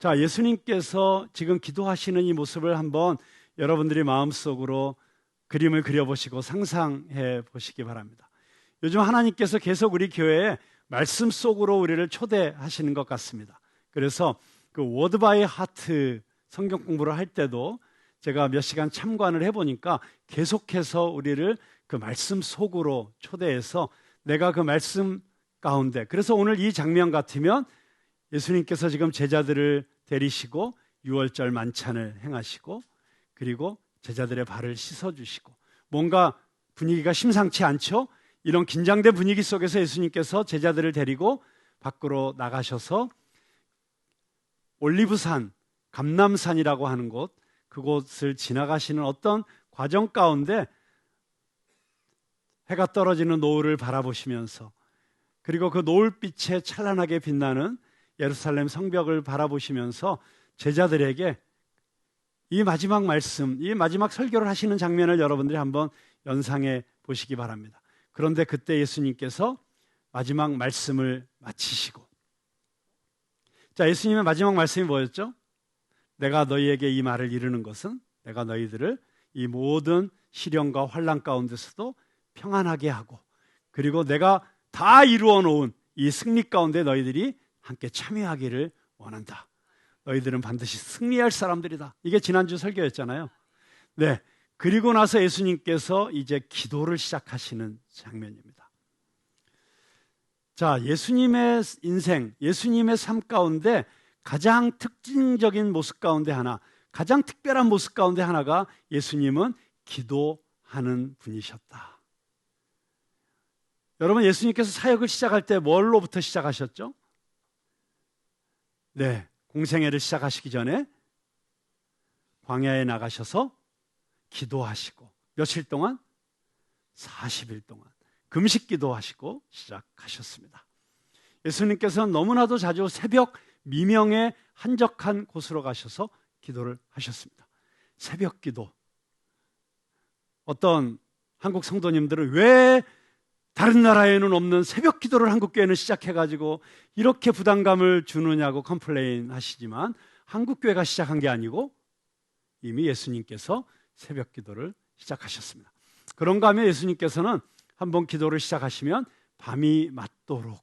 자, 예수님께서 지금 기도하시는 이 모습을 한번 여러분들이 마음속으로 그림을 그려보시고 상상해 보시기 바랍니다. 요즘 하나님께서 계속 우리 교회에 말씀 속으로 우리를 초대하시는 것 같습니다. 그래서 그 워드 바이 하트 성경 공부를 할 때도 제가 몇 시간 참관을 해보니까 계속해서 우리를 그 말씀 속으로 초대해서 내가 그 말씀 가운데, 그래서 오늘 이 장면 같으면 예수님께서 지금 제자들을 데리시고 유월절 만찬을 행하시고 그리고 제자들의 발을 씻어주시고 뭔가 분위기가 심상치 않죠? 이런 긴장된 분위기 속에서 예수님께서 제자들을 데리고 밖으로 나가셔서 올리브산, 감람산이라고 하는 곳, 그곳을 지나가시는 어떤 과정 가운데 해가 떨어지는 노을을 바라보시면서 그리고 그 노을빛에 찬란하게 빛나는 예루살렘 성벽을 바라보시면서 제자들에게 이 마지막 말씀, 이 마지막 설교를 하시는 장면을 여러분들이 한번 연상해 보시기 바랍니다. 그런데 그때 예수님께서 마지막 말씀을 마치시고, 자, 예수님의 마지막 말씀이 뭐였죠? 내가 너희에게 이 말을 이루는 것은 내가 너희들을 이 모든 시련과 환난 가운데서도 평안하게 하고 그리고 내가 다 이루어 놓은 이 승리 가운데 너희들이 함께 참여하기를 원한다. 너희들은 반드시 승리할 사람들이다. 이게 지난주 설교였잖아요. 네. 그리고 나서 예수님께서 이제 기도를 시작하시는 장면입니다. 자, 예수님의 인생, 예수님의 삶 가운데 가장 특징적인 모습 가운데 하나, 가장 특별한 모습 가운데 하나가 예수님은 기도하는 분이셨다. 여러분, 예수님께서 사역을 시작할 때 뭘로부터 시작하셨죠? 네, 공생애를 시작하시기 전에 광야에 나가셔서 기도하시고 며칠 동안? 40일 동안 금식 기도하시고 시작하셨습니다. 예수님께서는 너무나도 자주 새벽 미명에 한적한 곳으로 가셔서 기도를 하셨습니다. 새벽 기도. 어떤 한국 성도님들은 왜 다른 나라에는 없는 새벽 기도를 한국 교회는 시작해가지고 이렇게 부담감을 주느냐고 컴플레인 하시지만 한국 교회가 시작한 게 아니고 이미 예수님께서 새벽 기도를 시작하셨습니다. 그런가 하면 예수님께서는 한번 기도를 시작하시면 밤이 맞도록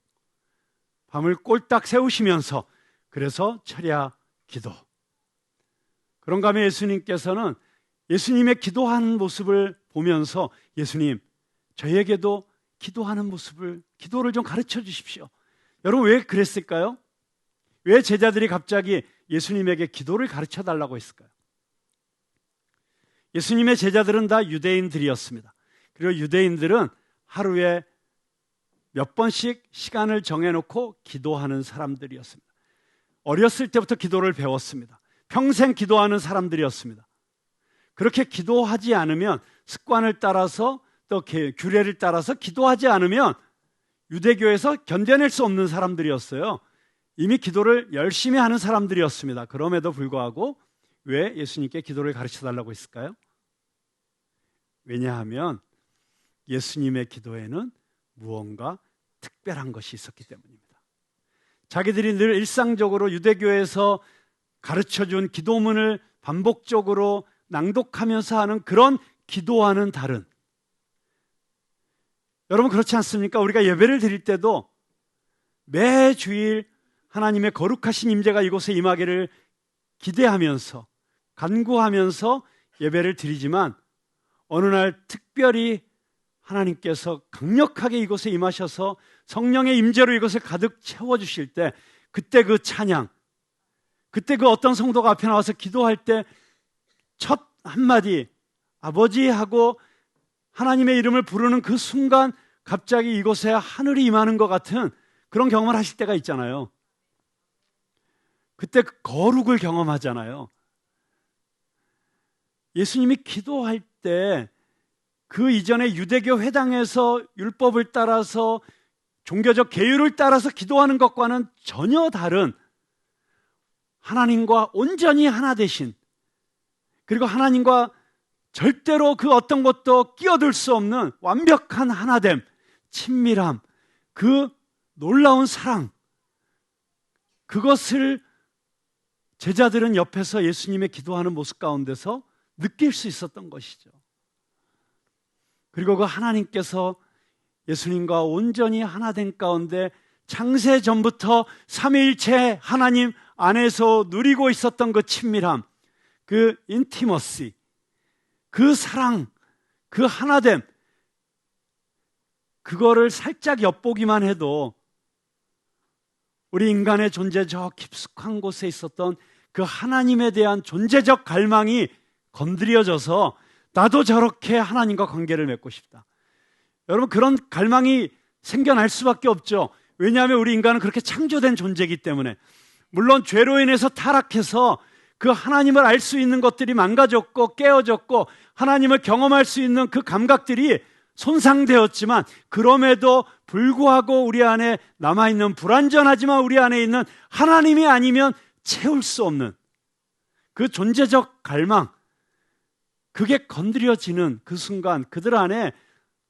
밤을 꼴딱 세우시면서 그래서 철야 기도. 그런가 하면 예수님께서는 예수님의 기도하는 모습을 보면서 예수님, 저에게도 기도하는 모습을, 기도를 좀 가르쳐 주십시오. 여러분 왜 그랬을까요? 왜 제자들이 갑자기 예수님에게 기도를 가르쳐 달라고 했을까요? 예수님의 제자들은 다 유대인들이었습니다. 그리고 유대인들은 하루에 몇 번씩 시간을 정해놓고 기도하는 사람들이었습니다. 어렸을 때부터 기도를 배웠습니다. 평생 기도하는 사람들이었습니다. 그렇게 기도하지 않으면 습관을 따라서 또 규례를 따라서 기도하지 않으면 유대교에서 견뎌낼 수 없는 사람들이었어요. 이미 기도를 열심히 하는 사람들이었습니다. 그럼에도 불구하고 왜 예수님께 기도를 가르쳐달라고 했을까요? 왜냐하면 예수님의 기도에는 무언가 특별한 것이 있었기 때문입니다. 자기들이 늘 일상적으로 유대교에서 가르쳐준 기도문을 반복적으로 낭독하면서 하는 그런 기도와는 다른, 여러분 그렇지 않습니까? 우리가 예배를 드릴 때도 매 주일 하나님의 거룩하신 임재가 이곳에 임하기를 기대하면서 간구하면서 예배를 드리지만 어느 날 특별히 하나님께서 강력하게 이곳에 임하셔서 성령의 임재로 이곳을 가득 채워주실 때 그때 그 찬양, 그때 그 어떤 성도가 앞에 나와서 기도할 때 첫 한마디 아버지 하고 하나님의 이름을 부르는 그 순간 갑자기 이곳에 하늘이 임하는 것 같은 그런 경험을 하실 때가 있잖아요. 그때 그 거룩을 경험하잖아요. 예수님이 기도할 때 그 이전에 유대교 회당에서 율법을 따라서 종교적 계율을 따라서 기도하는 것과는 전혀 다른 하나님과 온전히 하나 되신, 그리고 하나님과 절대로 그 어떤 것도 끼어들 수 없는 완벽한 하나됨, 친밀함, 그 놀라운 사랑, 그것을 제자들은 옆에서 예수님의 기도하는 모습 가운데서 느낄 수 있었던 것이죠. 그리고 그 하나님께서 예수님과 온전히 하나 된 가운데 창세 전부터 삼위일체 하나님 안에서 누리고 있었던 그 친밀함, 그 인티머시, 그 사랑, 그 하나됨, 그거를 살짝 엿보기만 해도 우리 인간의 존재 저 깊숙한 곳에 있었던 그 하나님에 대한 존재적 갈망이 건드려져서 나도 저렇게 하나님과 관계를 맺고 싶다. 여러분, 그런 갈망이 생겨날 수밖에 없죠. 왜냐하면 우리 인간은 그렇게 창조된 존재이기 때문에. 물론 죄로 인해서 타락해서 그 하나님을 알 수 있는 것들이 망가졌고 깨어졌고 하나님을 경험할 수 있는 그 감각들이 손상되었지만, 그럼에도 불구하고 우리 안에 남아있는, 불완전하지만 우리 안에 있는 하나님이 아니면 채울 수 없는 그 존재적 갈망, 그게 건드려지는 그 순간 그들 안에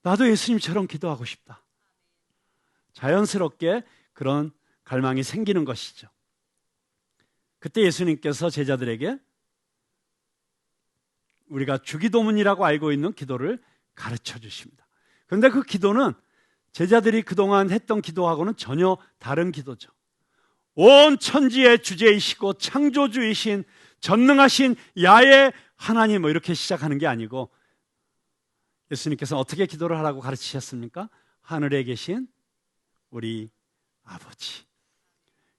나도 예수님처럼 기도하고 싶다, 자연스럽게 그런 갈망이 생기는 것이죠. 그때 예수님께서 제자들에게 우리가 주기도문이라고 알고 있는 기도를 가르쳐 주십니다. 그런데 그 기도는 제자들이 그동안 했던 기도하고는 전혀 다른 기도죠. 온 천지의 주제이시고 창조주이신 전능하신 야훼 하나님, 이렇게 시작하는 게 아니고, 예수님께서 어떻게 기도를 하라고 가르치셨습니까? 하늘에 계신 우리 아버지.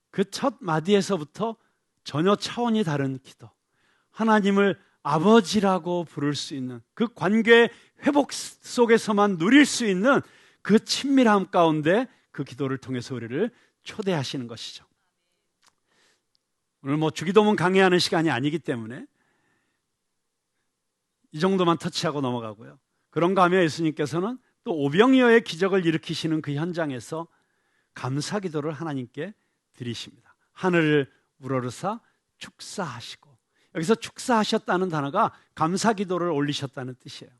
그 첫 마디에서부터 전혀 차원이 다른 기도, 하나님을 아버지라고 부를 수 있는 그 관계 회복 속에서만 누릴 수 있는 그 친밀함 가운데 그 기도를 통해서 우리를 초대하시는 것이죠. 오늘 주기도문 강의하는 시간이 아니기 때문에 이 정도만 터치하고 넘어가고요. 그런가 하면 예수님께서는 또 오병이어의 기적을 일으키시는 그 현장에서 감사 기도를 하나님께 드리십니다. 하늘을 우러르사 축사하시고, 여기서 축사하셨다는 단어가 감사 기도를 올리셨다는 뜻이에요.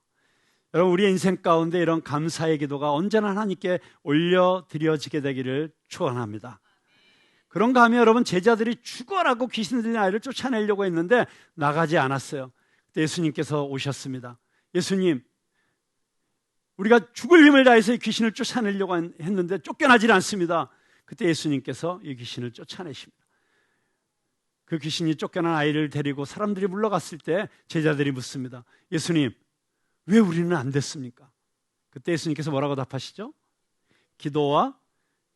여러분, 우리의 인생 가운데 이런 감사의 기도가 언제나 하나님께 올려드려지게 되기를 축원합니다. 그런가 하면 여러분, 제자들이 죽어라고 귀신 들린 아이를 쫓아내려고 했는데 나가지 않았어요. 그때 예수님께서 오셨습니다. 예수님, 우리가 죽을 힘을 다해서 이 귀신을 쫓아내려고 했는데 쫓겨나질 않습니다. 그때 예수님께서 이 귀신을 쫓아내십니다. 그 귀신이 쫓겨난 아이를 데리고 사람들이 물러갔을 때 제자들이 묻습니다. 예수님, 왜 우리는 안 됐습니까? 그때 예수님께서 뭐라고 답하시죠? 기도와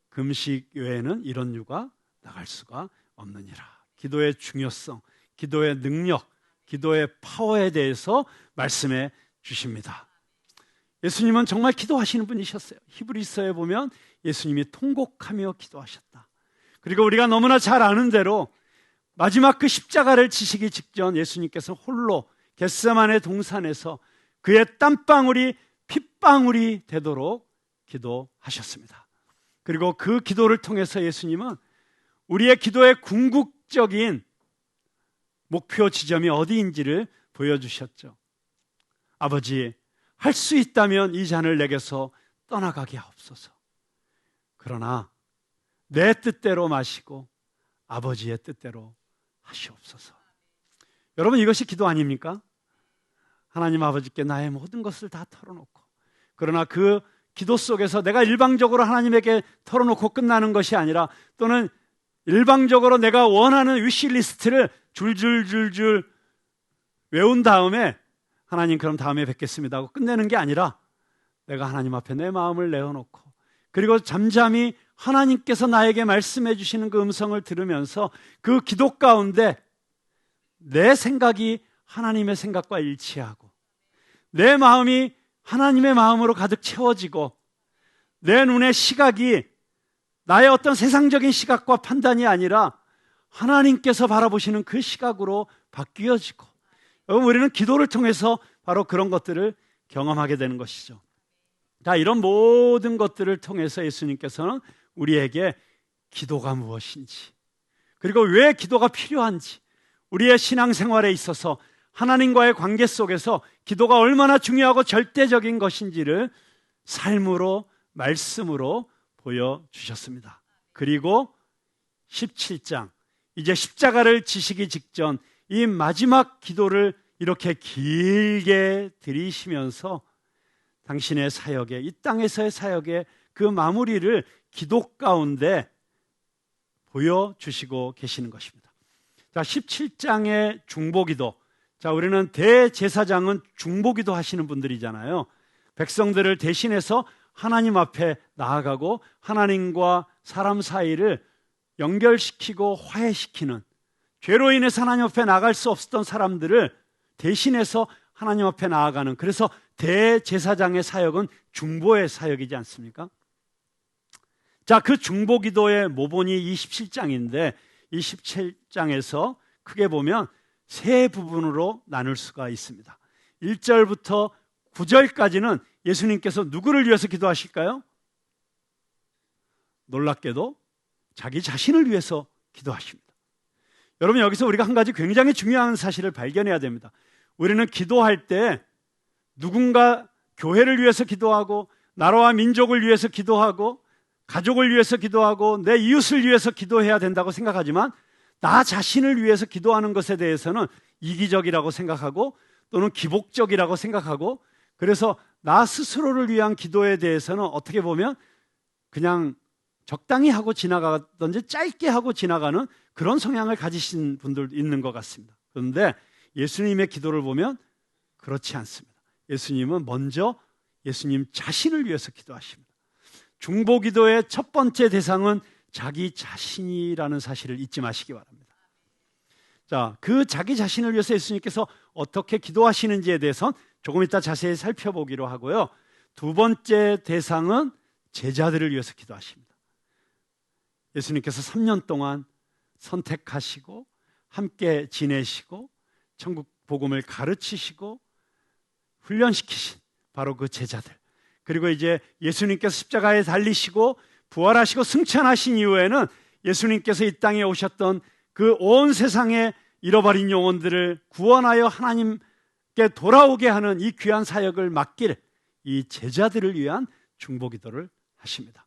금식 외에는 이런 유가 나갈 수가 없느니라. 기도의 중요성, 기도의 능력, 기도의 파워에 대해서 말씀해 주십니다. 예수님은 정말 기도하시는 분이셨어요. 히브리서에 보면 예수님이 통곡하며 기도하셨다. 그리고 우리가 너무나 잘 아는 대로 마지막 그 십자가를 지시기 직전 예수님께서 홀로 겟세마네 동산에서 그의 땀방울이 핏방울이 되도록 기도하셨습니다. 그리고 그 기도를 통해서 예수님은 우리의 기도의 궁극적인 목표 지점이 어디인지를 보여주셨죠. 아버지, 할 수 있다면 이 잔을 내게서 떠나가게 하옵소서. 그러나 내 뜻대로 마시고 아버지의 뜻대로 하시옵소서. 여러분, 이것이 기도 아닙니까? 하나님 아버지께 나의 모든 것을 다 털어놓고, 그러나 그 기도 속에서 내가 일방적으로 하나님에게 털어놓고 끝나는 것이 아니라, 또는 일방적으로 내가 원하는 위시리스트를 줄줄줄줄 외운 다음에 하나님 그럼 다음에 뵙겠습니다 하고 끝내는 게 아니라, 내가 하나님 앞에 내 마음을 내어놓고, 그리고 잠잠히 하나님께서 나에게 말씀해 주시는 그 음성을 들으면서 그 기도 가운데 내 생각이 하나님의 생각과 일치하고, 내 마음이 하나님의 마음으로 가득 채워지고, 내 눈의 시각이 나의 어떤 세상적인 시각과 판단이 아니라 하나님께서 바라보시는 그 시각으로 바뀌어지고, 여러분, 우리는 기도를 통해서 바로 그런 것들을 경험하게 되는 것이죠. 자, 이런 모든 것들을 통해서 예수님께서는 우리에게 기도가 무엇인지, 그리고 왜 기도가 필요한지, 우리의 신앙생활에 있어서 하나님과의 관계 속에서 기도가 얼마나 중요하고 절대적인 것인지를 삶으로, 말씀으로 보여주셨습니다. 그리고 17장 이제 십자가를 지시기 직전 이 마지막 기도를 이렇게 길게 드리시면서 당신의 사역에, 이 땅에서의 사역에 그 마무리를 기도 가운데 보여주시고 계시는 것입니다. 자, 17장의 중보기도. 자, 우리는 대제사장은 중보기도 하시는 분들이잖아요. 백성들을 대신해서 하나님 앞에 나아가고 하나님과 사람 사이를 연결시키고 화해시키는, 죄로 인해서 하나님 앞에 나갈 수 없었던 사람들을 대신해서 하나님 앞에 나아가는, 그래서 대제사장의 사역은 중보의 사역이지 않습니까? 자, 그 중보기도의 모본이 27장인데 이 17장에서 크게 보면 세 부분으로 나눌 수가 있습니다. 1절부터 9절까지는 예수님께서 누구를 위해서 기도하실까요? 놀랍게도 자기 자신을 위해서 기도하십니다. 여러분, 여기서 우리가 한 가지 굉장히 중요한 사실을 발견해야 됩니다. 우리는 기도할 때 누군가 교회를 위해서 기도하고 나라와 민족을 위해서 기도하고 가족을 위해서 기도하고 내 이웃을 위해서 기도해야 된다고 생각하지만 나 자신을 위해서 기도하는 것에 대해서는 이기적이라고 생각하고 또는 기복적이라고 생각하고, 그래서 나 스스로를 위한 기도에 대해서는 어떻게 보면 그냥 적당히 하고 지나가든지 짧게 하고 지나가는 그런 성향을 가지신 분들도 있는 것 같습니다. 그런데 예수님의 기도를 보면 그렇지 않습니다. 예수님은 먼저 예수님 자신을 위해서 기도하십니다. 중보기도의 첫 번째 대상은 자기 자신이라는 사실을 잊지 마시기 바랍니다. 자, 그 자기 자신을 위해서 예수님께서 어떻게 기도하시는지에 대해서는 조금 이따 자세히 살펴보기로 하고요. 두 번째 대상은 제자들을 위해서 기도하십니다. 예수님께서 3년 동안 선택하시고 함께 지내시고 천국 복음을 가르치시고 훈련시키신 바로 그 제자들, 그리고 이제 예수님께서 십자가에 달리시고 부활하시고 승천하신 이후에는 예수님께서 이 땅에 오셨던 그 온 세상의 잃어버린 영혼들을 구원하여 하나님께 돌아오게 하는 이 귀한 사역을 맡길 이 제자들을 위한 중보기도를 하십니다.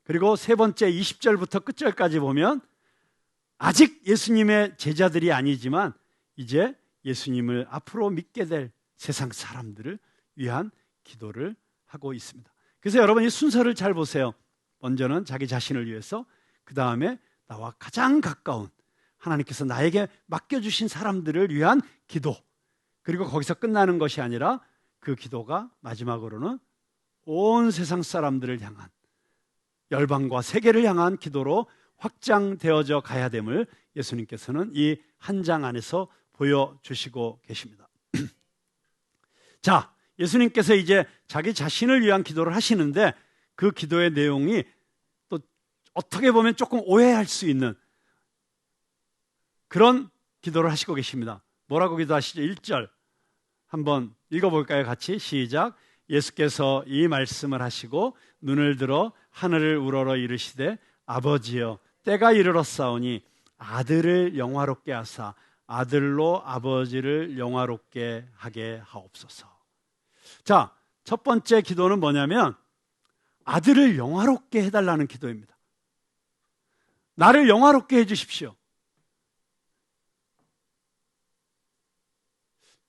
그리고 세 번째 20절부터 끝절까지 보면 아직 예수님의 제자들이 아니지만 이제 예수님을 앞으로 믿게 될 세상 사람들을 위한 기도를 하고 있습니다. 그래서 여러분 이 순서를 잘 보세요. 먼저는 자기 자신을 위해서, 그 다음에 나와 가장 가까운 하나님께서 나에게 맡겨주신 사람들을 위한 기도, 그리고 거기서 끝나는 것이 아니라 그 기도가 마지막으로는 온 세상 사람들을 향한, 열방과 세계를 향한 기도로 확장되어져 가야 됨을 예수님께서는 이 한 장 안에서 보여주시고 계십니다. 자, 예수님께서 이제 자기 자신을 위한 기도를 하시는데 그 기도의 내용이 또 어떻게 보면 조금 오해할 수 있는 그런 기도를 하시고 계십니다. 뭐라고 기도하시죠? 1절 한번 읽어볼까요? 같이 시작. 예수께서 이 말씀을 하시고 눈을 들어 하늘을 우러러 이르시되 아버지여 때가 이르렀사오니 아들을 영화롭게 하사 아들로 아버지를 영화롭게 하게 하옵소서. 자, 첫 번째 기도는 뭐냐면 아들을 영화롭게 해달라는 기도입니다. 나를 영화롭게 해주십시오.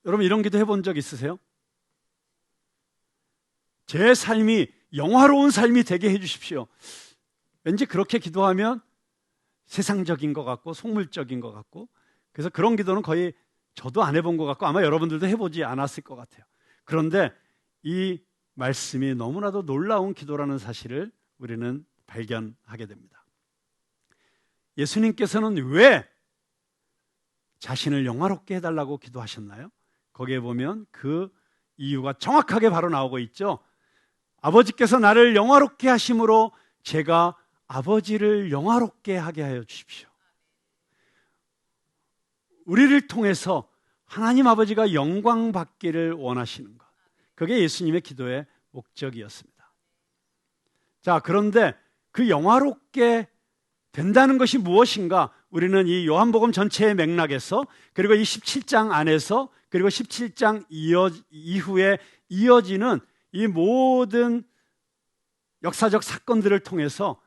여러분 이런 기도 해본 적 있으세요? 제 삶이 영화로운 삶이 되게 해주십시오. 왠지 그렇게 기도하면 세상적인 것 같고 속물적인 것 같고, 그래서 그런 기도는 거의 저도 안 해본 것 같고 아마 여러분들도 해보지 않았을 것 같아요. 그런데 이 말씀이 너무나도 놀라운 기도라는 사실을 우리는 발견하게 됩니다. 예수님께서는 왜 자신을 영화롭게 해달라고 기도하셨나요? 거기에 보면 그 이유가 정확하게 바로 나오고 있죠. 아버지께서 나를 영화롭게 하심으로 제가 아버지를 영화롭게 하게 하여 주십시오. 우리를 통해서 하나님 아버지가 영광 받기를 원하시는 것, 그게 예수님의 기도의 목적이었습니다. 자, 그런데 그 영화롭게 된다는 것이 무엇인가? 우리는 이 요한복음 전체의 맥락에서, 그리고 이 17장 안에서, 그리고 17장 이후에 이어지는 이 모든 역사적 사건들을 통해서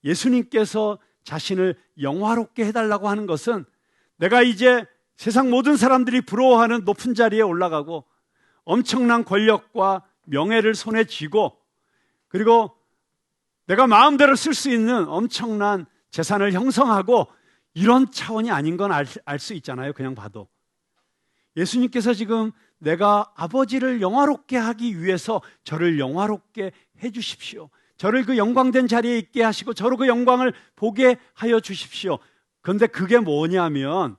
예수님께서 자신을 영화롭게 해달라고 하는 것은 내가 이제 세상 모든 사람들이 부러워하는 높은 자리에 올라가고 엄청난 권력과 명예를 손에 쥐고 그리고 내가 마음대로 쓸 수 있는 엄청난 재산을 형성하고 이런 차원이 아닌 건 알 수 있잖아요. 그냥 봐도. 예수님께서 지금 내가 아버지를 영화롭게 하기 위해서 저를 영화롭게 해 주십시오. 저를 그 영광된 자리에 있게 하시고 저로 그 영광을 보게 하여 주십시오. 그런데 그게 뭐냐면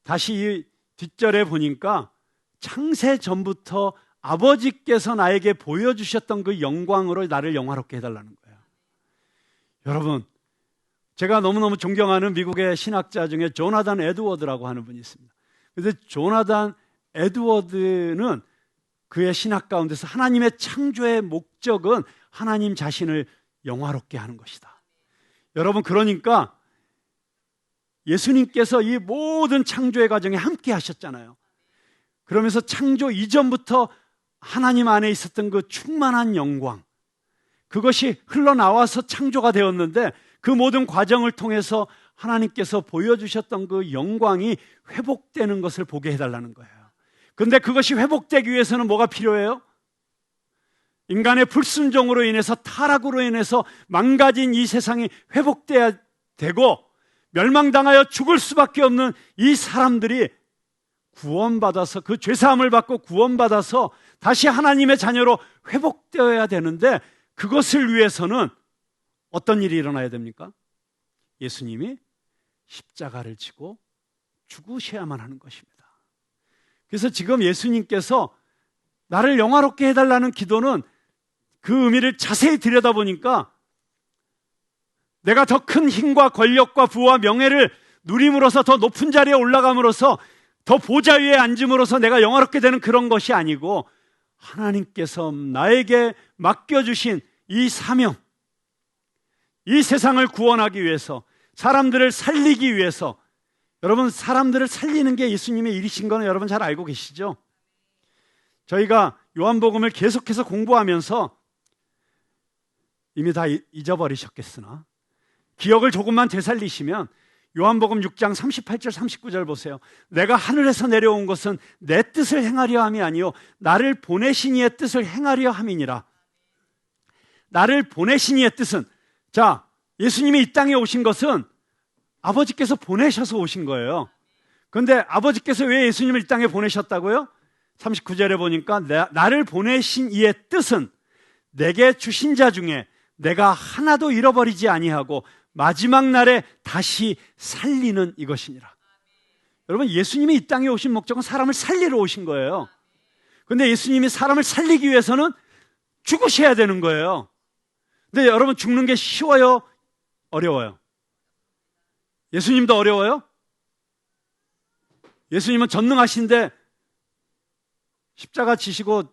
다시 이 뒷절에 보니까 창세 전부터 아버지께서 나에게 보여주셨던 그 영광으로 나를 영화롭게 해달라는 거예요. 여러분, 제가 너무너무 존경하는 미국의 신학자 중에 조나단 에드워드라고 하는 분이 있습니다. 그런데 조나단 에드워드는 그의 신학 가운데서 하나님의 창조의 목적은 하나님 자신을 영화롭게 하는 것이다. 여러분, 그러니까 예수님께서 이 모든 창조의 과정에 함께 하셨잖아요. 그러면서 창조 이전부터 하나님 안에 있었던 그 충만한 영광, 그것이 흘러나와서 창조가 되었는데 그 모든 과정을 통해서 하나님께서 보여주셨던 그 영광이 회복되는 것을 보게 해달라는 거예요. 그런데 그것이 회복되기 위해서는 뭐가 필요해요? 인간의 불순종으로 인해서 타락으로 인해서 망가진 이 세상이 회복돼야 되고 멸망당하여 죽을 수밖에 없는 이 사람들이 구원받아서 그 죄사함을 받고 구원받아서 다시 하나님의 자녀로 회복되어야 되는데 그것을 위해서는 어떤 일이 일어나야 됩니까? 예수님이 십자가를 지고 죽으셔야만 하는 것입니다. 그래서 지금 예수님께서 나를 영화롭게 해달라는 기도는 그 의미를 자세히 들여다보니까 내가 더 큰 힘과 권력과 부와 명예를 누림으로써 더 높은 자리에 올라감으로써 더 보좌 위에 앉음으로써 내가 영화롭게 되는 그런 것이 아니고 하나님께서 나에게 맡겨주신 이 사명, 이 세상을 구원하기 위해서 사람들을 살리기 위해서 여러분 사람들을 살리는 게 예수님의 일이신 거는 여러분 잘 알고 계시죠? 저희가 요한복음을 계속해서 공부하면서 이미 다 잊어버리셨겠으나 기억을 조금만 되살리시면 요한복음 6장 38절 39절 보세요. 내가 하늘에서 내려온 것은 내 뜻을 행하려 함이 아니요 나를 보내신 이의 뜻을 행하려 함이니라. 나를 보내신 이의 뜻은, 자, 예수님이 이 땅에 오신 것은 아버지께서 보내셔서 오신 거예요. 그런데 아버지께서 왜 예수님을 이 땅에 보내셨다고요? 39절에 보니까 나를 보내신 이의 뜻은 내게 주신 자 중에 내가 하나도 잃어버리지 아니하고 마지막 날에 다시 살리는 이것이니라. 여러분, 예수님이 이 땅에 오신 목적은 사람을 살리러 오신 거예요. 그런데 예수님이 사람을 살리기 위해서는 죽으셔야 되는 거예요. 근데 여러분, 죽는 게 쉬워요? 어려워요? 예수님도 어려워요? 예수님은 전능하신데 십자가 지시고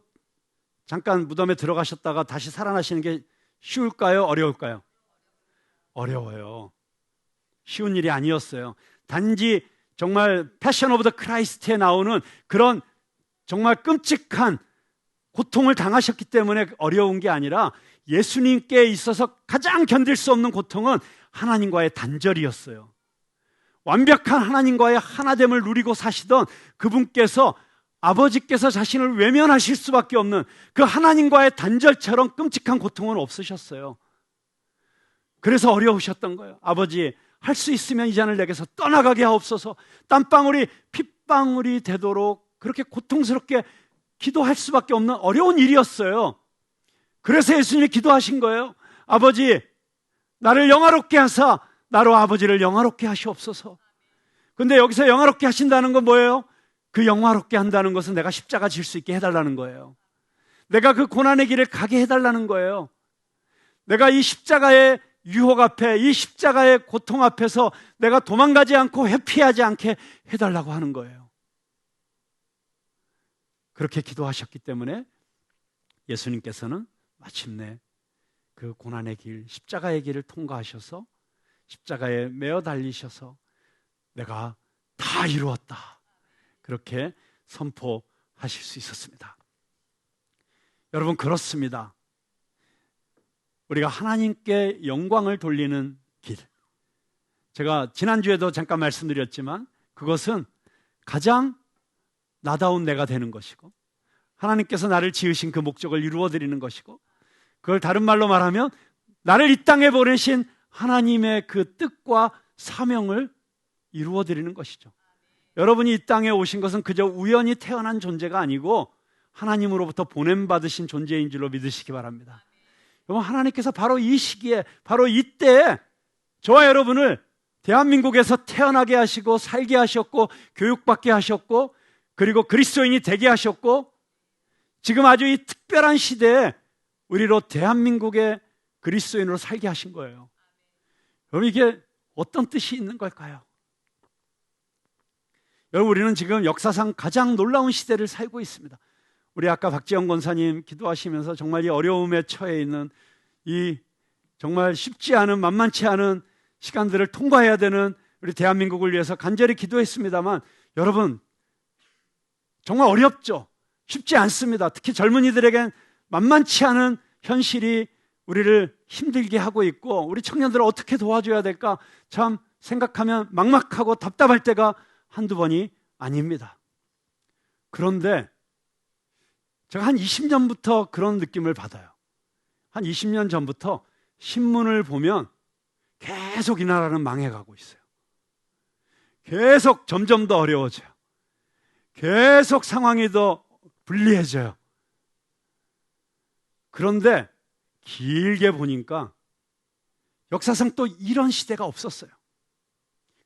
잠깐 무덤에 들어가셨다가 다시 살아나시는 게 쉬울까요? 어려울까요? 어려워요. 쉬운 일이 아니었어요. 단지 정말 패션 오브 더 크라이스트에 나오는 그런 정말 끔찍한 고통을 당하셨기 때문에 어려운 게 아니라 예수님께 있어서 가장 견딜 수 없는 고통은 하나님과의 단절이었어요. 완벽한 하나님과의 하나됨을 누리고 사시던 그분께서 아버지께서 자신을 외면하실 수밖에 없는 그 하나님과의 단절처럼 끔찍한 고통은 없으셨어요. 그래서 어려우셨던 거예요. 아버지, 할 수 있으면 이 잔을 내게서 떠나가게 하옵소서. 땀방울이 핏방울이 되도록 그렇게 고통스럽게 기도할 수밖에 없는 어려운 일이었어요. 그래서 예수님이 기도하신 거예요. 아버지, 나를 영화롭게 하사 나로 아버지를 영화롭게 하시옵소서. 그런데 여기서 영화롭게 하신다는 건 뭐예요? 그 영화롭게 한다는 것은 내가 십자가 질 수 있게 해달라는 거예요. 내가 그 고난의 길을 가게 해달라는 거예요. 내가 이 십자가의 유혹 앞에, 이 십자가의 고통 앞에서 내가 도망가지 않고 회피하지 않게 해달라고 하는 거예요. 그렇게 기도하셨기 때문에 예수님께서는 마침내 그 고난의 길, 십자가의 길을 통과하셔서 십자가에 매어 달리셔서 내가 다 이루었다, 그렇게 선포하실 수 있었습니다. 여러분, 그렇습니다. 우리가 하나님께 영광을 돌리는 길. 제가 지난주에도 잠깐 말씀드렸지만 그것은 가장 나다운 내가 되는 것이고 하나님께서 나를 지으신 그 목적을 이루어드리는 것이고 그걸 다른 말로 말하면 나를 이 땅에 보내신 하나님의 그 뜻과 사명을 이루어드리는 것이죠. 여러분이 이 땅에 오신 것은 그저 우연히 태어난 존재가 아니고 하나님으로부터 보냄받으신 존재인 줄로 믿으시기 바랍니다. 여러분, 하나님께서 바로 이 시기에, 바로 이때에 저와 여러분을 대한민국에서 태어나게 하시고 살게 하셨고 교육받게 하셨고 그리고 그리스도인이 되게 하셨고 지금 아주 이 특별한 시대에 우리로 대한민국의 그리스도인으로 살게 하신 거예요. 여러분, 이게 어떤 뜻이 있는 걸까요? 여러분, 우리는 지금 역사상 가장 놀라운 시대를 살고 있습니다. 우리 아까 박지영 권사님 기도하시면서 정말 이 어려움에 처해 있는 이 정말 쉽지 않은 만만치 않은 시간들을 통과해야 되는 우리 대한민국을 위해서 간절히 기도했습니다만 여러분 정말 어렵죠. 쉽지 않습니다. 특히 젊은이들에겐 만만치 않은 현실이 우리를 힘들게 하고 있고 우리 청년들을 어떻게 도와줘야 될까 참 생각하면 막막하고 답답할 때가 한두 번이 아닙니다. 그런데 제가 한 20년부터 그런 느낌을 받아요. 한 20년 전부터 신문을 보면 계속 이 나라는 망해가고 있어요. 계속 점점 더 어려워져요. 계속 상황이 더 불리해져요. 그런데 길게 보니까 역사상 또 이런 시대가 없었어요.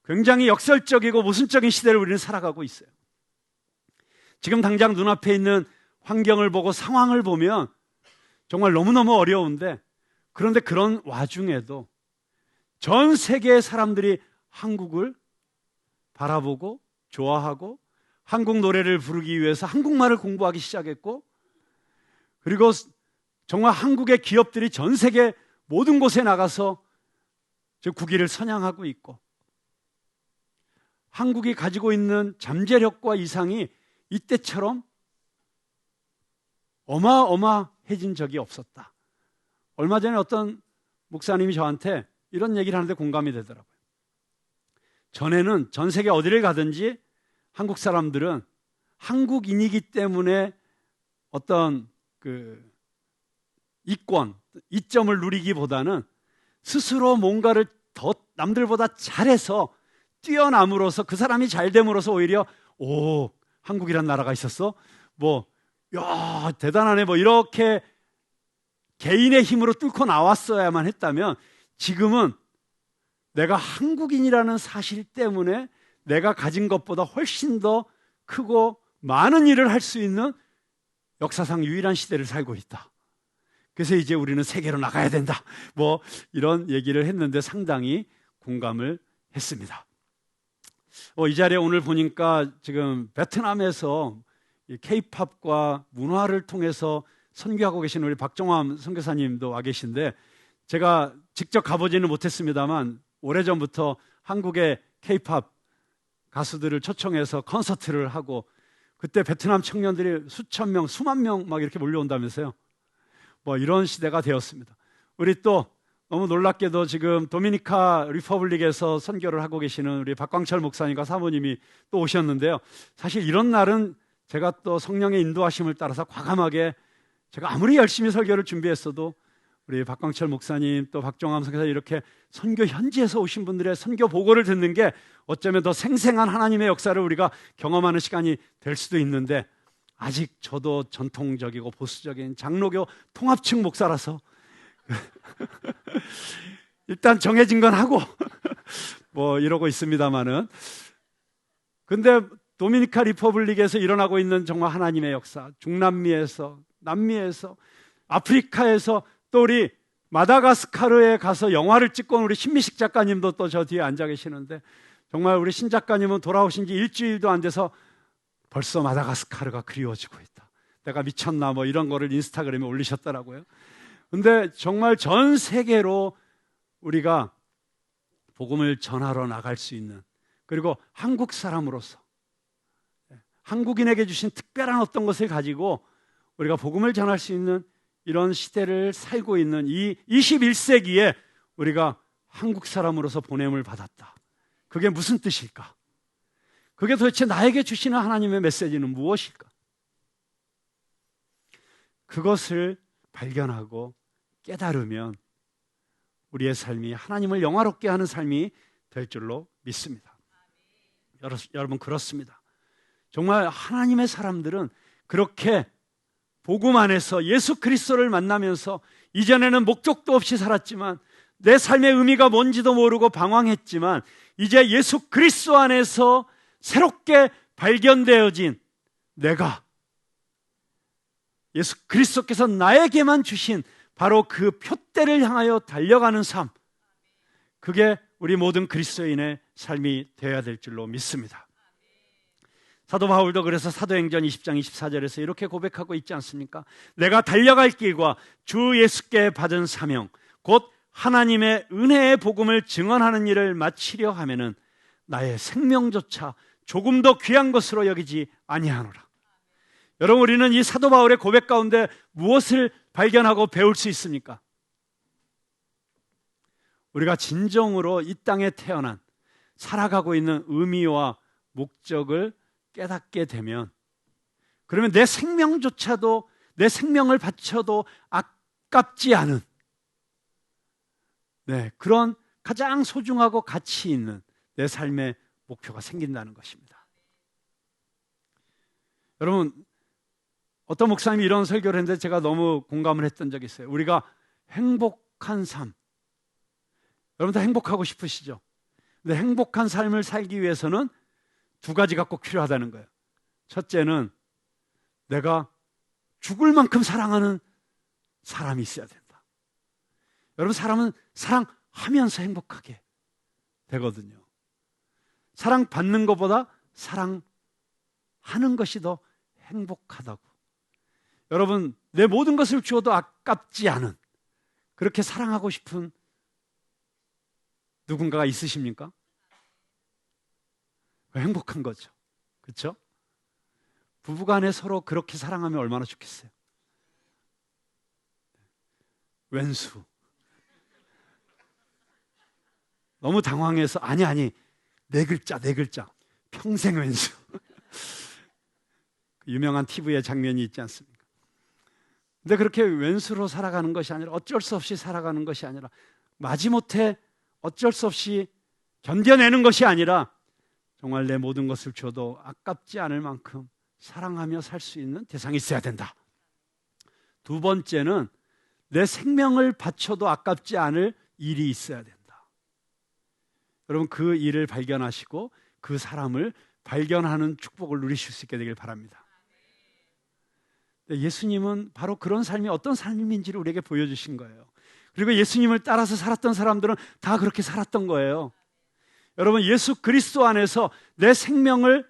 굉장히 역설적이고 모순적인 시대를 우리는 살아가고 있어요. 지금 당장 눈앞에 있는 환경을 보고 상황을 보면 정말 너무너무 어려운데 그런데 그런 와중에도 전 세계의 사람들이 한국을 바라보고 좋아하고 한국 노래를 부르기 위해서 한국말을 공부하기 시작했고 그리고 정말 한국의 기업들이 전 세계 모든 곳에 나가서 국위를 선양하고 있고 한국이 가지고 있는 잠재력과 이상이 이때처럼 어마어마해진 적이 없었다. 얼마 전에 어떤 목사님이 저한테 이런 얘기를 하는데 공감이 되더라고요. 전에는 전 세계 어디를 가든지 한국 사람들은 한국인이기 때문에 어떤 그 이권, 이점을 누리기보다는 스스로 뭔가를 더 남들보다 잘해서 뛰어남으로써 그 사람이 잘 됨으로써 오히려 오, 한국이란 나라가 있었어? 뭐, 야, 대단하네. 뭐 이렇게 개인의 힘으로 뚫고 나왔어야만 했다면 지금은 내가 한국인이라는 사실 때문에 내가 가진 것보다 훨씬 더 크고 많은 일을 할 수 있는 역사상 유일한 시대를 살고 있다. 그래서 이제 우리는 세계로 나가야 된다. 뭐 이런 얘기를 했는데 상당히 공감을 했습니다. 이 자리에 오늘 보니까 지금 베트남에서 K-팝과 문화를 통해서 선교하고 계신 우리 박정환 선교사님도 와 계신데 제가 직접 가보지는 못했습니다만 오래전부터 한국의 K-팝 가수들을 초청해서 콘서트를 하고 그때 베트남 청년들이 수천 명, 수만 명 막 이렇게 몰려온다면서요. 뭐 이런 시대가 되었습니다. 우리 또 너무 놀랍게도 지금 도미니카 리퍼블릭에서 선교를 하고 계시는 우리 박광철 목사님과 사모님이 또 오셨는데요. 사실 이런 날은 제가 또 성령의 인도하심을 따라서 과감하게 제가 아무리 열심히 설교를 준비했어도 우리 박광철 목사님 또 박종암 선교사 이렇게 선교 현지에서 오신 분들의 선교 보고를 듣는 게 어쩌면 더 생생한 하나님의 역사를 우리가 경험하는 시간이 될 수도 있는데 아직 저도 전통적이고 보수적인 장로교 통합층 목사라서 일단 정해진 건 하고 뭐 이러고 있습니다만은 근데 도미니카 리퍼블릭에서 일어나고 있는 정말 하나님의 역사 중남미에서 남미에서 아프리카에서 또 우리 마다가스카르에 가서 영화를 찍고 온 우리 신미식 작가님도 또 저 뒤에 앉아 계시는데 정말 우리 신 작가님은 돌아오신 지 일주일도 안 돼서 벌써 마다가스카르가 그리워지고 있다. 내가 미쳤나 뭐 이런 거를 인스타그램에 올리셨더라고요. 근데 정말 전 세계로 우리가 복음을 전하러 나갈 수 있는 그리고 한국 사람으로서 한국인에게 주신 특별한 어떤 것을 가지고 우리가 복음을 전할 수 있는 이런 시대를 살고 있는 이 21세기에 우리가 한국 사람으로서 보냄을 받았다. 그게 무슨 뜻일까? 그게 도대체 나에게 주시는 하나님의 메시지는 무엇일까? 그것을 발견하고 깨달으면 우리의 삶이 하나님을 영화롭게 하는 삶이 될 줄로 믿습니다. 여러분, 그렇습니다. 정말 하나님의 사람들은 그렇게 복음 안에서 예수 그리스도를 만나면서 이전에는 목적도 없이 살았지만, 내 삶의 의미가 뭔지도 모르고 방황했지만, 이제 예수 그리스도 안에서 새롭게 발견되어진 내가, 예수 그리스도께서 나에게만 주신 바로 그 표대를 향하여 달려가는 삶, 그게 우리 모든 그리스도인의 삶이 되어야 될 줄로 믿습니다. 사도 바울도 그래서 사도행전 20장 24절에서 이렇게 고백하고 있지 않습니까? 내가 달려갈 길과 주 예수께 받은 사명, 곧 하나님의 은혜의 복음을 증언하는 일을 마치려 하면은 나의 생명조차 조금 더 귀한 것으로 여기지 아니하노라. 여러분, 우리는 이 사도 바울의 고백 가운데 무엇을 발견하고 배울 수 있습니까? 우리가 진정으로 이 땅에 태어난, 살아가고 있는 의미와 목적을 깨닫게 되면, 그러면 내 생명조차도, 내 생명을 바쳐도 아깝지 않은, 그런 가장 소중하고 가치 있는 내 삶의 목표가 생긴다는 것입니다. 여러분, 어떤 목사님이 이런 설교를 했는데 제가 너무 공감을 했던 적이 있어요. 우리가 행복한 삶, 여러분 다 행복하고 싶으시죠? 근데 행복한 삶을 살기 위해서는 두 가지가 꼭 필요하다는 거예요. 첫째는 내가 죽을 만큼 사랑하는 사람이 있어야 된다. 여러분, 사람은 사랑하면서 행복하게 되거든요. 사랑받는 것보다 사랑하는 것이 더 행복하다고. 여러분, 내 모든 것을 주어도 아깝지 않은, 그렇게 사랑하고 싶은 누군가가 있으십니까? 행복한 거죠. 그렇죠? 부부간에 서로 그렇게 사랑하면 얼마나 좋겠어요. 왼수. 너무 당황해서 아니 네 글자 평생 왼수. 유명한 TV의 장면이 있지 않습니까? 근데 그렇게 왼수로 살아가는 것이 아니라, 어쩔 수 없이 살아가는 것이 아니라, 마지못해 어쩔 수 없이 견뎌내는 것이 아니라, 정말 내 모든 것을 줘도 아깝지 않을 만큼 사랑하며 살 수 있는 대상이 있어야 된다. 두 번째는 내 생명을 바쳐도 아깝지 않을 일이 있어야 된다. 여러분, 그 일을 발견하시고 그 사람을 발견하는 축복을 누리실 수 있게 되길 바랍니다. 예수님은 바로 그런 삶이 어떤 삶인지를 우리에게 보여주신 거예요. 그리고 예수님을 따라서 살았던 사람들은 다 그렇게 살았던 거예요. 여러분, 예수 그리스도 안에서 내 생명을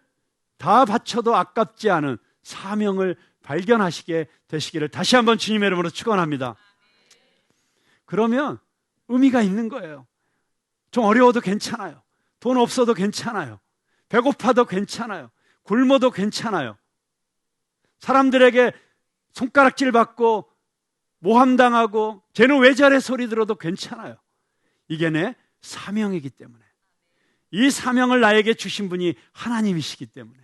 다 바쳐도 아깝지 않은 사명을 발견하시게 되시기를 다시 한번 주님의 이름으로 축원합니다. 그러면 의미가 있는 거예요. 좀 어려워도 괜찮아요. 돈 없어도 괜찮아요. 배고파도 괜찮아요. 굶어도 괜찮아요. 사람들에게 손가락질 받고 모함당하고 쟤는 왜 저래 소리 들어도 괜찮아요. 이게 내 사명이기 때문에, 이 사명을 나에게 주신 분이 하나님이시기 때문에,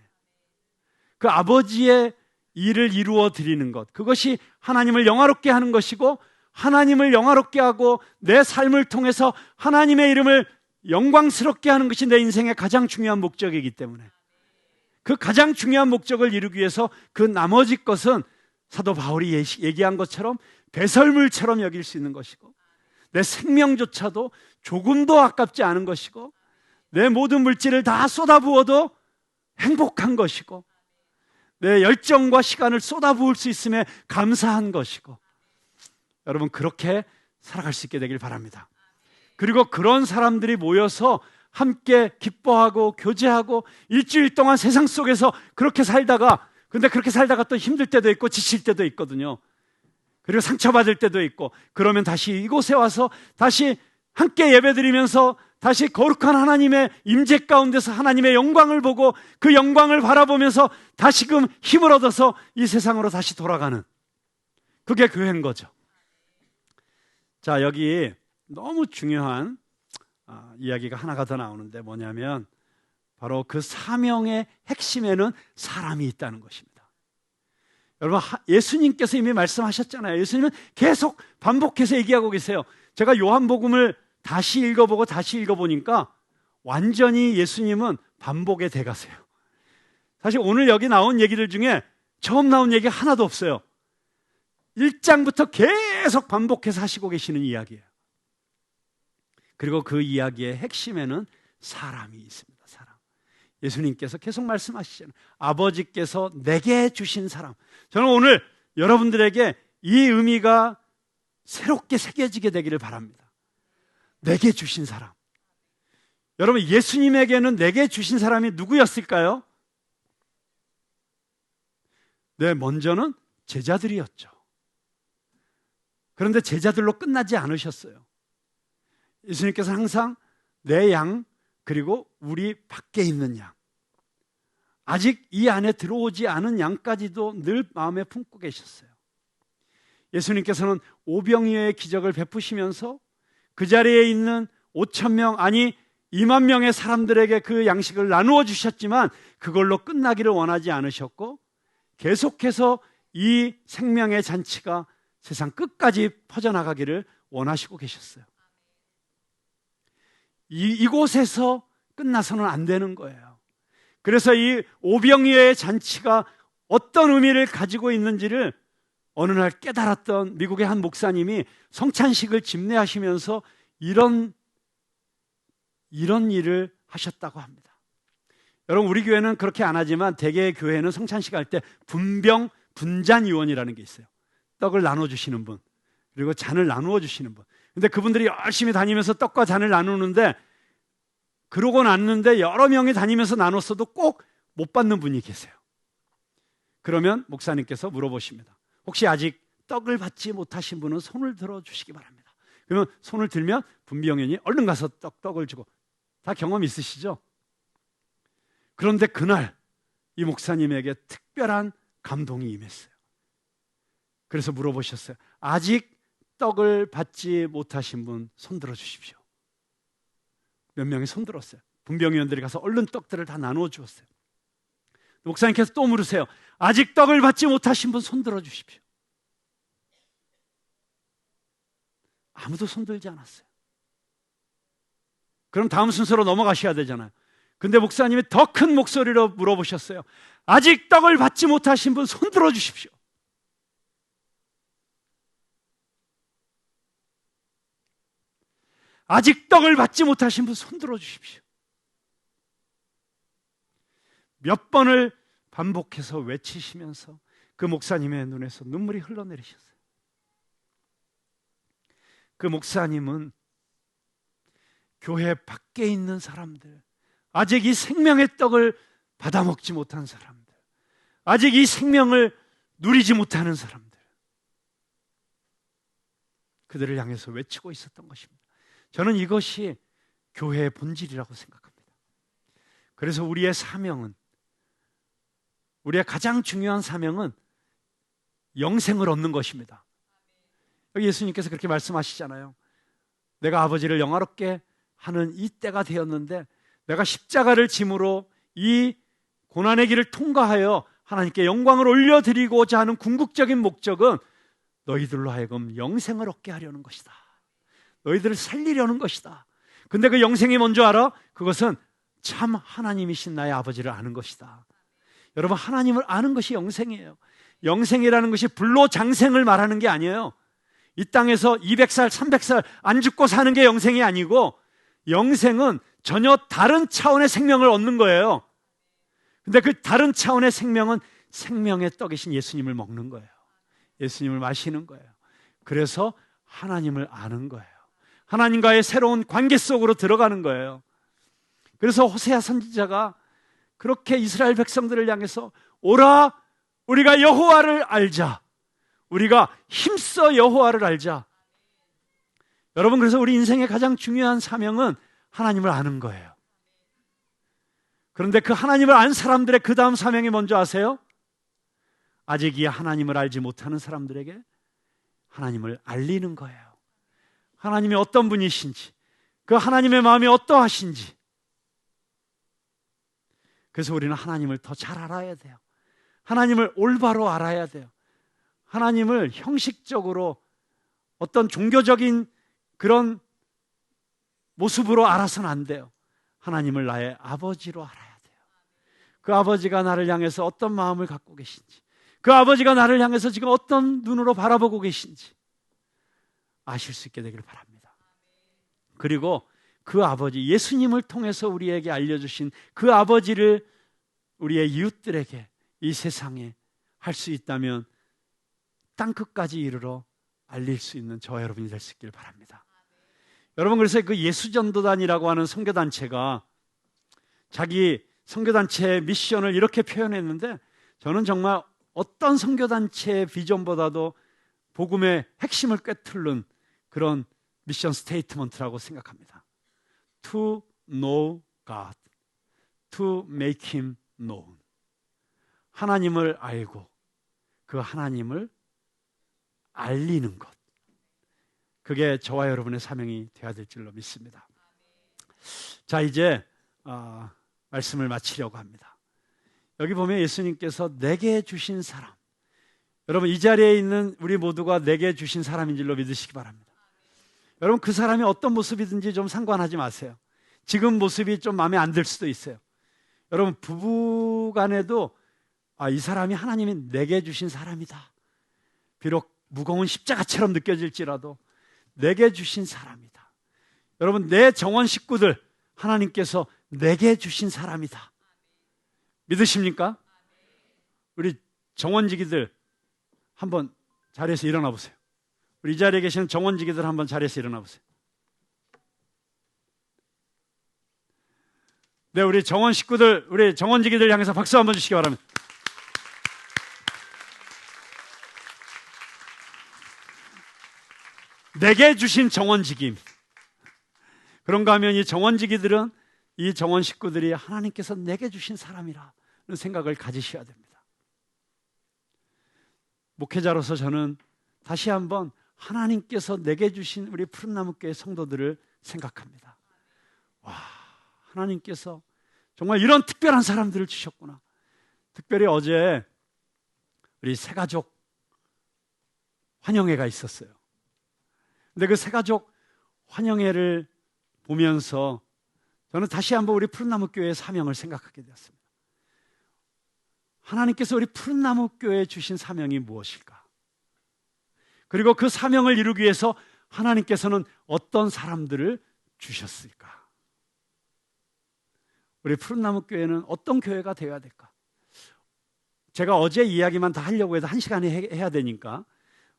그 아버지의 일을 이루어 드리는 것, 그것이 하나님을 영화롭게 하는 것이고, 하나님을 영화롭게 하고 내 삶을 통해서 하나님의 이름을 영광스럽게 하는 것이 내 인생의 가장 중요한 목적이기 때문에, 그 가장 중요한 목적을 이루기 위해서 그 나머지 것은 사도 바울이 얘기한 것처럼 배설물처럼 여길 수 있는 것이고, 내 생명조차도 조금도 아깝지 않은 것이고, 내 모든 물질을 다 쏟아부어도 행복한 것이고, 내 열정과 시간을 쏟아부을 수 있음에 감사한 것이고, 여러분, 그렇게 살아갈 수 있게 되길 바랍니다. 그리고 그런 사람들이 모여서 함께 기뻐하고 교제하고 일주일 동안 세상 속에서 그렇게 살다가, 근데 그렇게 살다가 또 힘들 때도 있고 지칠 때도 있거든요. 그리고 상처받을 때도 있고, 그러면 다시 이곳에 와서 다시 함께 예배드리면서 다시 거룩한 하나님의 임재 가운데서 하나님의 영광을 보고 그 영광을 바라보면서 다시금 힘을 얻어서 이 세상으로 다시 돌아가는, 그 그게 교회인 거죠. 자, 여기 너무 중요한 이야기가 하나가 더 나오는데 뭐냐면 바로 그 사명의 핵심에는 사람이 있다는 것입니다. 여러분, 예수님께서 이미 말씀하셨잖아요. 예수님은 계속 반복해서 얘기하고 계세요. 제가 요한복음을 다시 읽어보고 다시 읽어보니까 완전히 예수님은 반복의 대가세요. 사실 오늘 여기 나온 얘기들 중에 처음 나온 얘기 하나도 없어요. 1장부터 계속 반복해서 하시고 계시는 이야기예요. 그리고 그 이야기의 핵심에는 사람이 있습니다. 사람. 예수님께서 계속 말씀하시잖아요. 아버지께서 내게 주신 사람. 저는 오늘 여러분들에게 이 의미가 새롭게 새겨지게 되기를 바랍니다. 내게 주신 사람. 여러분, 예수님에게는 내게 주신 사람이 누구였을까요? 네, 먼저는 제자들이었죠. 그런데 제자들로 끝나지 않으셨어요. 예수님께서 항상 내 양, 그리고 우리 밖에 있는 양, 아직 이 안에 들어오지 않은 양까지도 늘 마음에 품고 계셨어요. 예수님께서는 오병이어의 기적을 베푸시면서 그 자리에 있는 5,000명, 아니 2만 명의 사람들에게 그 양식을 나누어 주셨지만 그걸로 끝나기를 원하지 않으셨고 계속해서 이 생명의 잔치가 세상 끝까지 퍼져나가기를 원하시고 계셨어요. 이곳에서 끝나서는 안 되는 거예요. 그래서 이 오병이어의 잔치가 어떤 의미를 가지고 있는지를 어느 날 깨달았던 미국의 한 목사님이 성찬식을 집례하시면서 이런 일을 하셨다고 합니다. 여러분, 우리 교회는 그렇게 안 하지만 대개의 교회는 성찬식 할 때 분잔위원이라는 게 있어요. 떡을 나눠주시는 분, 그리고 잔을 나누어 주시는 분. 근데 그분들이 열심히 다니면서 떡과 잔을 나누는데 그러고 났는데 여러 명이 다니면서 나눴어도 꼭 못 받는 분이 계세요. 그러면 목사님께서 물어보십니다. 혹시 아직 떡을 받지 못하신 분은 손을 들어주시기 바랍니다. 그러면 손을 들면 분비영연이 얼른 가서 떡을 주고, 다 경험 있으시죠? 그런데 그날 이 목사님에게 특별한 감동이 임했어요. 그래서 물어보셨어요. 아직 떡을 받지 못하신 분 손 들어주십시오. 몇 명이 손 들었어요. 분병위원들이 가서 얼른 떡들을 다 나누어 주었어요. 목사님께서 또 물으세요. 아직 떡을 받지 못하신 분 손 들어주십시오. 아무도 손 들지 않았어요. 그럼 다음 순서로 넘어가셔야 되잖아요. 근데 목사님이 더 큰 목소리로 물어보셨어요. 아직 떡을 받지 못하신 분 손 들어주십시오. 아직 떡을 받지 못하신 분 손 들어주십시오. 몇 번을 반복해서 외치시면서 그 목사님의 눈에서 눈물이 흘러내리셨어요. 그 목사님은 교회 밖에 있는 사람들, 아직 이 생명의 떡을 받아먹지 못한 사람들, 아직 이 생명을 누리지 못하는 사람들, 그들을 향해서 외치고 있었던 것입니다. 저는 이것이 교회의 본질이라고 생각합니다. 그래서 우리의 사명은, 우리의 가장 중요한 사명은 영생을 얻는 것입니다. 여기 예수님께서 그렇게 말씀하시잖아요. 내가 아버지를 영화롭게 하는 이 때가 되었는데 내가 십자가를 짐으로 이 고난의 길을 통과하여 하나님께 영광을 올려드리고자 하는 궁극적인 목적은 너희들로 하여금 영생을 얻게 하려는 것이다. 너희들을 살리려는 것이다. 근데 그 영생이 뭔지 알아? 그것은 참 하나님이신 나의 아버지를 아는 것이다. 여러분, 하나님을 아는 것이 영생이에요. 영생이라는 것이 불로장생을 말하는 게 아니에요. 이 땅에서 200살, 300살 안 죽고 사는 게 영생이 아니고, 영생은 전혀 다른 차원의 생명을 얻는 거예요. 근데 그 다른 차원의 생명은 생명의 떡이신 예수님을 먹는 거예요. 예수님을 마시는 거예요. 그래서 하나님을 아는 거예요. 하나님과의 새로운 관계 속으로 들어가는 거예요. 그래서 호세아 선지자가 그렇게 이스라엘 백성들을 향해서 오라, 우리가 여호와를 알자. 우리가 힘써 여호와를 알자. 여러분, 그래서 우리 인생의 가장 중요한 사명은 하나님을 아는 거예요. 그런데 그 하나님을 안 사람들의 그 다음 사명이 뭔지 아세요? 아직 이 하나님을 알지 못하는 사람들에게 하나님을 알리는 거예요. 하나님이 어떤 분이신지, 그 하나님의 마음이 어떠하신지. 그래서 우리는 하나님을 더 잘 알아야 돼요. 하나님을 올바로 알아야 돼요. 하나님을 형식적으로 어떤 종교적인 그런 모습으로 알아서는 안 돼요. 하나님을 나의 아버지로 알아야 돼요. 그 아버지가 나를 향해서 어떤 마음을 갖고 계신지, 그 아버지가 나를 향해서 지금 어떤 눈으로 바라보고 계신지 아실 수 있게 되길 바랍니다. 그리고 그 아버지, 예수님을 통해서 우리에게 알려주신 그 아버지를 우리의 이웃들에게 이 세상에 할 수 있다면 땅끝까지 이르러 알릴 수 있는 저와 여러분이 될 수 있길 바랍니다. 여러분, 그래서 그 예수전도단이라고 하는 선교단체가 자기 선교단체의 미션을 이렇게 표현했는데, 저는 정말 어떤 선교단체의 비전보다도 복음의 핵심을 꿰뚫는 그런 미션 스테이트먼트라고 생각합니다. To know God, to make Him known. 하나님을 알고 그 하나님을 알리는 것, 그게 저와 여러분의 사명이 되어야 될 줄로 믿습니다. 자, 이제 말씀을 마치려고 합니다. 여기 보면 예수님께서 내게 주신 사람, 여러분 이 자리에 있는 우리 모두가 내게 주신 사람인 줄로 믿으시기 바랍니다. 여러분, 그 사람이 어떤 모습이든지 좀 상관하지 마세요. 지금 모습이 좀 마음에 안 들 수도 있어요. 여러분, 부부 간에도 이 사람이 하나님이 내게 주신 사람이다. 비록 무거운 십자가처럼 느껴질지라도 내게 주신 사람이다. 여러분, 내 정원 식구들 하나님께서 내게 주신 사람이다. 믿으십니까? 우리 정원지기들 한번 자리에서 일어나 보세요. 우리 이 자리에 계시는 정원지기들 한번 자리에서 일어나 보세요. 네, 우리 정원 식구들, 우리 정원지기들 향해서 박수 한번 주시기 바랍니다. 내게 주신 정원지기. 그런가 하면 이 정원지기들은, 이 정원 식구들이 하나님께서 내게 주신 사람이라는 생각을 가지셔야 됩니다. 목회자로서 저는 다시 한번 하나님께서 내게 주신 우리 푸른나무교회 성도들을 생각합니다. 와, 하나님께서 정말 이런 특별한 사람들을 주셨구나. 특별히 어제 우리 새가족 환영회가 있었어요. 근데 그 새가족 환영회를 보면서 저는 다시 한번 우리 푸른나무교회의 사명을 생각하게 되었습니다. 하나님께서 우리 푸른나무교회에 주신 사명이 무엇일까? 그리고 그 사명을 이루기 위해서 하나님께서는 어떤 사람들을 주셨을까? 우리 푸른나무교회는 어떤 교회가 되어야 될까? 제가 어제 이야기만 다 하려고 해도 1시간에 해야 되니까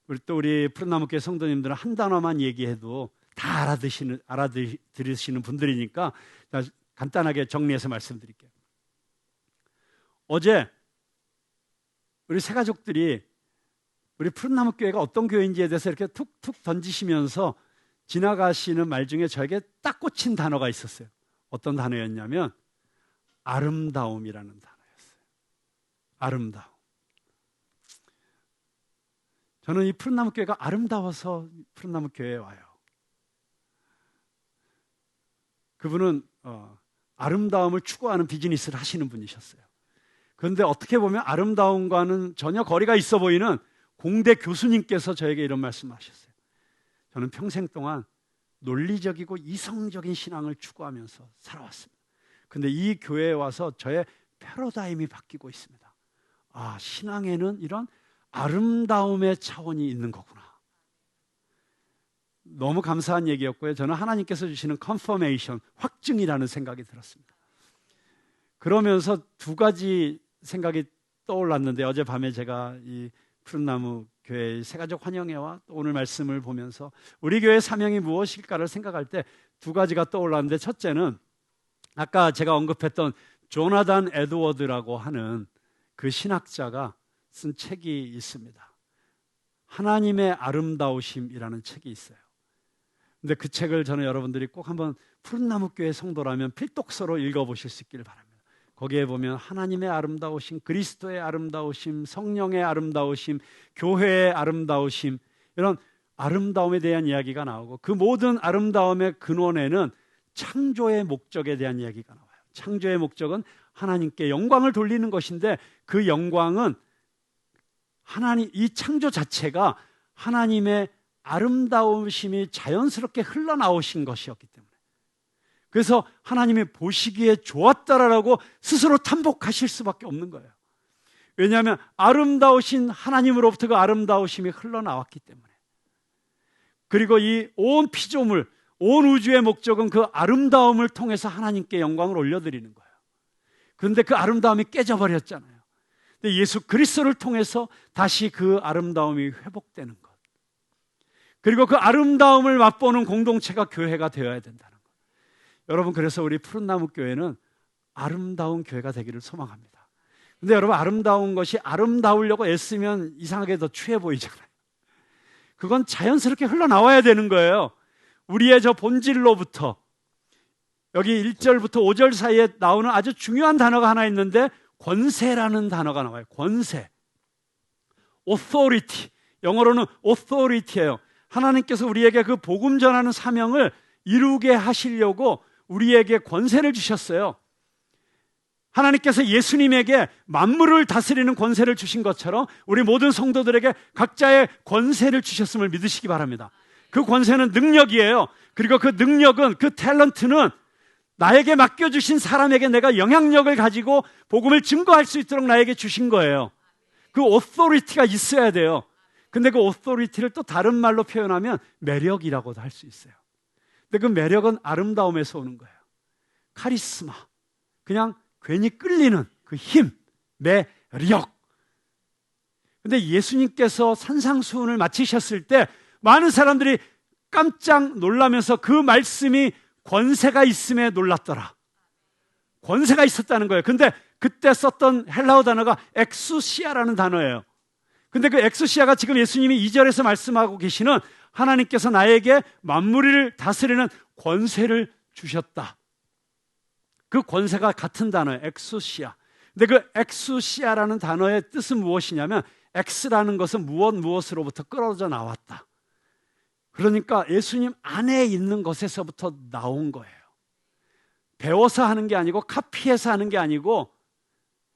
우리 푸른나무교회 성도님들은 한 단어만 얘기해도 다 알아들으시는 분들이니까 간단하게 정리해서 말씀드릴게요. 어제 우리 새가족들이 우리 푸른나무교회가 어떤 교회인지에 대해서 이렇게 툭툭 던지시면서 지나가시는 말 중에 저에게 딱 꽂힌 단어가 있었어요. 어떤 단어였냐면 아름다움이라는 단어였어요. 아름다움. 저는 이 푸른나무교회가 아름다워서 푸른나무교회에 와요. 그분은 아름다움을 추구하는 비즈니스를 하시는 분이셨어요. 그런데 어떻게 보면 아름다움과는 전혀 거리가 있어 보이는 공대 교수님께서 저에게 이런 말씀을 하셨어요. 저는 평생 동안 논리적이고 이성적인 신앙을 추구하면서 살아왔습니다. 그런데 이 교회에 와서 저의 패러다임이 바뀌고 있습니다. 아, 신앙에는 이런 아름다움의 차원이 있는 거구나. 너무 감사한 얘기였고요. 저는 하나님께서 주시는 컨퍼메이션, 확증이라는 생각이 들었습니다. 그러면서 두 가지 생각이 떠올랐는데, 어젯밤에 제가 이 푸른나무 교회 새가족 환영회와 오늘 말씀을 보면서 우리 교회의 사명이 무엇일까를 생각할 때 두 가지가 떠올랐는데, 첫째는 아까 제가 언급했던 조나단 에드워드라고 하는 그 신학자가 쓴 책이 있습니다. 하나님의 아름다우심이라는 책이 있어요. 근데 그 책을 저는 여러분들이 꼭 한번 푸른나무교회 성도라면 필독서로 읽어보실 수 있기를 바랍니다. 거기에 보면 하나님의 아름다우심, 그리스도의 아름다우심, 성령의 아름다우심, 교회의 아름다우심, 이런 아름다움에 대한 이야기가 나오고, 그 모든 아름다움의 근원에는 창조의 목적에 대한 이야기가 나와요. 창조의 목적은 하나님께 영광을 돌리는 것인데, 그 영광은 하나님, 이 창조 자체가 하나님의 아름다우심이 자연스럽게 흘러나오신 것이었기 때문에, 그래서 하나님이 보시기에 좋았다라고 스스로 탐복하실 수밖에 없는 거예요. 왜냐하면 아름다우신 하나님으로부터 그 아름다우심이 흘러나왔기 때문에. 그리고 이 온 피조물, 온 우주의 목적은 그 아름다움을 통해서 하나님께 영광을 올려드리는 거예요. 그런데 그 아름다움이 깨져버렸잖아요. 근데 예수 그리스도를 통해서 다시 그 아름다움이 회복되는 것, 그리고 그 아름다움을 맛보는 공동체가 교회가 되어야 된다는 것. 여러분, 그래서 우리 푸른나무 교회는 아름다운 교회가 되기를 소망합니다. 근데 여러분, 아름다운 것이 아름다우려고 애쓰면 이상하게 더 추해 보이잖아요. 그건 자연스럽게 흘러나와야 되는 거예요. 우리의 저 본질로부터. 여기 1절부터 5절 사이에 나오는 아주 중요한 단어가 하나 있는데, 권세라는 단어가 나와요. 권세, authority, 영어로는 authority예요. 하나님께서 우리에게 그 복음 전하는 사명을 이루게 하시려고 우리에게 권세를 주셨어요. 하나님께서 예수님에게 만물을 다스리는 권세를 주신 것처럼 우리 모든 성도들에게 각자의 권세를 주셨음을 믿으시기 바랍니다. 그 권세는 능력이에요. 그리고 그 능력은, 그 탤런트는 나에게 맡겨주신 사람에게 내가 영향력을 가지고 복음을 증거할 수 있도록 나에게 주신 거예요. 그 오토리티가 있어야 돼요. 근데 그 오토리티를 또 다른 말로 표현하면 매력이라고도 할 수 있어요. 근데 그 매력은 아름다움에서 오는 거예요. 카리스마, 그냥 괜히 끌리는 그 힘, 매력. 근데 예수님께서 산상수훈을 마치셨을 때 많은 사람들이 깜짝 놀라면서 그 말씀이 권세가 있음에 놀랐더라. 권세가 있었다는 거예요. 근데 그때 썼던 헬라어 단어가 엑수시아라는 단어예요. 근데 그 엑수시아가 지금 예수님이 2절에서 말씀하고 계시는 하나님께서 나에게 만물을 다스리는 권세를 주셨다. 그 권세가 같은 단어예요. 엑수시아. 근데 그 엑수시아라는 단어의 뜻은 무엇이냐면, 엑스라는 것은 무엇으로부터 끌어져 나왔다. 그러니까 예수님 안에 있는 것에서부터 나온 거예요. 배워서 하는 게 아니고, 카피해서 하는 게 아니고,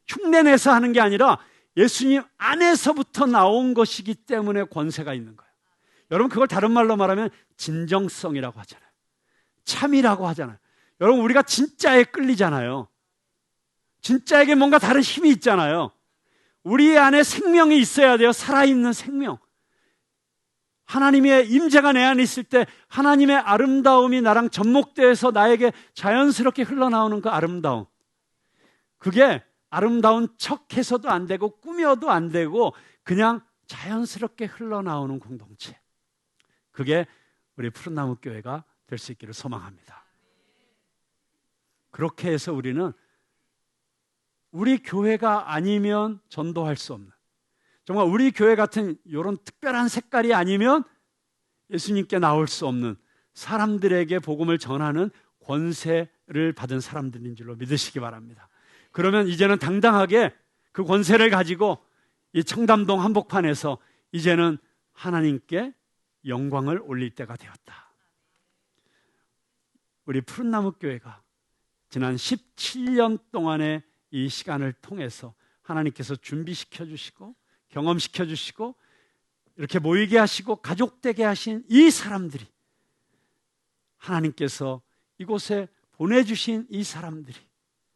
흉내내서 하는 게 아니라 예수님 안에서부터 나온 것이기 때문에 권세가 있는 거예요. 여러분, 그걸 다른 말로 말하면 진정성이라고 하잖아요. 참이라고 하잖아요. 여러분, 우리가 진짜에 끌리잖아요. 진짜에게 뭔가 다른 힘이 있잖아요. 우리 안에 생명이 있어야 돼요. 살아있는 생명. 하나님의 임재가 내 안에 있을 때 하나님의 아름다움이 나랑 접목돼서 나에게 자연스럽게 흘러나오는 그 아름다움. 그게 아름다운 척해서도 안 되고 꾸며도 안 되고 그냥 자연스럽게 흘러나오는 공동체. 그게 우리 푸른나무 교회가 될 수 있기를 소망합니다. 그렇게 해서 우리는 우리 교회가 아니면 전도할 수 없는, 정말 우리 교회 같은 이런 특별한 색깔이 아니면 예수님께 나올 수 없는 사람들에게 복음을 전하는 권세를 받은 사람들인 줄로 믿으시기 바랍니다. 그러면 이제는 당당하게 그 권세를 가지고 이 청담동 한복판에서 이제는 하나님께 영광을 올릴 때가 되었다. 우리 푸른나무 교회가 지난 17년 동안의 이 시간을 통해서 하나님께서 준비시켜 주시고 경험시켜 주시고 이렇게 모이게 하시고 가족되게 하신 이 사람들이, 하나님께서 이곳에 보내주신 이 사람들이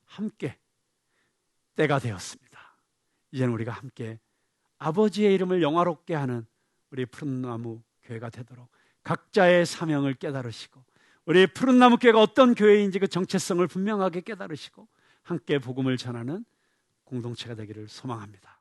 함께 때가 되었습니다. 이제는 우리가 함께 아버지의 이름을 영화롭게 하는 우리 푸른나무 교회가 되도록 각자의 사명을 깨달으시고, 우리 푸른나무 교회가 어떤 교회인지 그 정체성을 분명하게 깨달으시고 함께 복음을 전하는 공동체가 되기를 소망합니다.